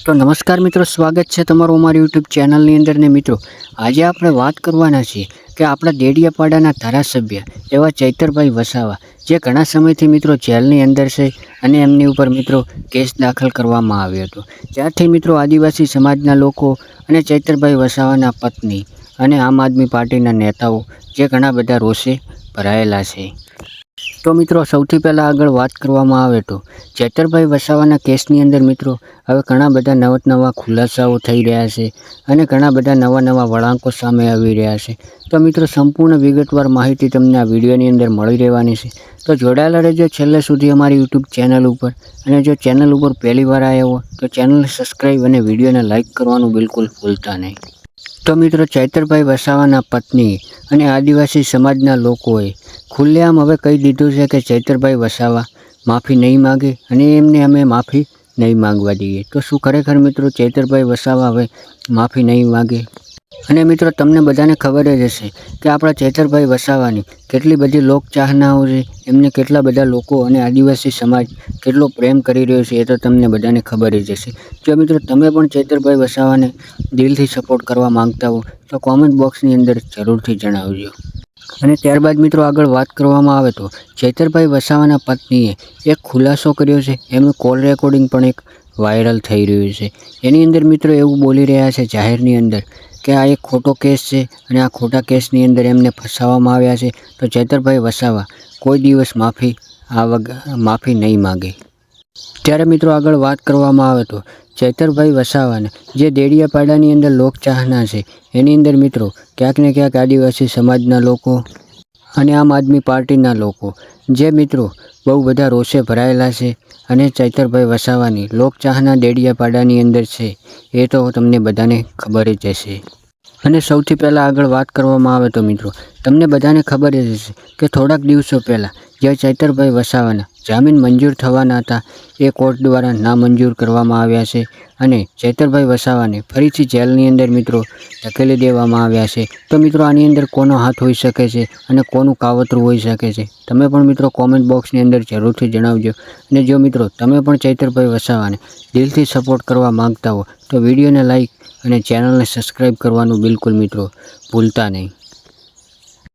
તો નમસ્કાર મિત્રો, સ્વાગત છે તમારું અમારી યુટ્યુબ ચેનલની અંદર ને મિત્રો આજે આપણે વાત કરવાના છીએ કે આપણા દેડિયાપાડાના ધારાસભ્ય એવા ચૈતરભાઈ વસાવા જે ઘણા સમયથી મિત્રો જેલની અંદર છે અને એમની ઉપર મિત્રો કેસ દાખલ કરવામાં આવ્યો હતો। ત્યારથી મિત્રો આદિવાસી સમાજના લોકો અને ચૈતરભાઈ વસાવાના પત્ની અને આમ આદમી પાર્ટીના નેતાઓ જે ઘણા બધા રોષે ભરાયેલા છે। તો મિત્રો સૌથી પહેલાં આગળ વાત કરવામાં આવે તો ચૈતરભાઈ વસાવાના કેસની અંદર મિત્રો હવે ઘણા બધા નવા ખુલાસાઓ થઈ રહ્યા છે અને ઘણા બધા નવા વળાંકો સામે આવી રહ્યા છે। તો મિત્રો સંપૂર્ણ વિગતવાર માહિતી તમને આ વિડીયોની અંદર મળી રહેવાની છે, તો જોડાયેલા રહેજો છેલ્લે સુધી અમારી યુટ્યુબ ચેનલ ઉપર। અને જો ચેનલ ઉપર પહેલી વાર આવ્યા હો તો ચેનલને સબસ્ક્રાઈબ અને વિડીયોને લાઇક કરવાનું બિલકુલ ભૂલતા નહીં। તો મિત્રો ચૈતરભાઈ વસાવાના પત્ની અને આદિવાસી સમાજના લોકોએ ખુલ્લેઆમ હવે કહી દીધું છે કે ચૈતરભાઈ વસાવા માફી નહીં માગે અને એમને અમે માફી નહીં માંગવા દઈએ। તો શું ખરેખર મિત્રો ચૈતરભાઈ વસાવા હવે માફી નહીં માગે? અને મિત્રો તમને બધાને ખબર જ હશે કે આપણા ચૈતરભાઈ વસાવાની કેટલી બધી લોકચાહનાઓ છે, એમને કેટલા બધા લોકો અને આદિવાસી સમાજ કેટલો પ્રેમ કરી રહ્યો છે એ તો તમને બધાને ખબર જ હશે। જો મિત્રો તમે પણ ચૈતરભાઈ વસાવાને દિલથી સપોર્ટ કરવા માંગતા હો તો કોમેન્ટ બોક્સની અંદર જરૂરથી જણાવજો। અને ત્યારબાદ મિત્રો આગળ વાત કરવામાં આવે તો ચૈતરભાઈ વસાવાના પત્નીએ એક ખુલાસો કર્યો છે, એમનું કોલ રેકોર્ડિંગ પણ એક વાયરલ થઈ રહ્યું છે। એની અંદર મિત્રો એવું બોલી રહ્યા છે જાહેરની અંદર કે આ એક ખોટો કેસ છે અને આ ખોટા કેસની અંદર એમને ફસાવવામાં આવ્યા છે, તો ચૈતરભાઈ વસાવા કોઈ દિવસ માફી નહીં માગે। ત્યારે મિત્રો આગળ વાત કરવામાં આવે તો ચૈતરભાઈ વસાવાને જે દેડિયાપાડાની અંદર લોકચાહના છે એની અંદર મિત્રો ક્યાંક ને ક્યાંક આદિવાસી સમાજના લોકો અને આમ આદમી પાર્ટીના લોકો જે મિત્રો બહુ બધા રોષે ભરાયેલા છે અને ચૈતરભાઈ વસાવાની લોકચાહના દેડિયાપાડાની અંદર છે એ તો તમને બધાને ખબર જ હશે। અને સૌથી પહેલાં આગળ વાત કરવામાં આવે તો મિત્રો તમને બધાને ખબર જ હશે કે થોડાક દિવસો પહેલાં જે ચૈતરભાઈ વસાવાના જામીન મંજૂર થવાના હતા એ કોર્ટ દ્વારા નામંજૂર કરવામાં આવ્યા છે અને ચૈતરભાઈ વસાવાને ફરીથી જેલની અંદર મિત્રો ધકેલી દેવામાં આવ્યા છે। તો મિત્રો આની અંદર કોનો હાથ હોઈ શકે છે અને કોનું કાવતરું હોઈ શકે છે તમે પણ મિત્રો કોમેન્ટ બોક્સની અંદર જરૂરથી જણાવજો। અને જો મિત્રો તમે પણ ચૈતરભાઈ વસાવાને દિલથી સપોર્ટ કરવા માંગતા હો તો વિડીયોને લાઇક અને ચેનલને સબસ્ક્રાઈબ કરવાનું બિલકુલ મિત્રો ભૂલતા નહીં।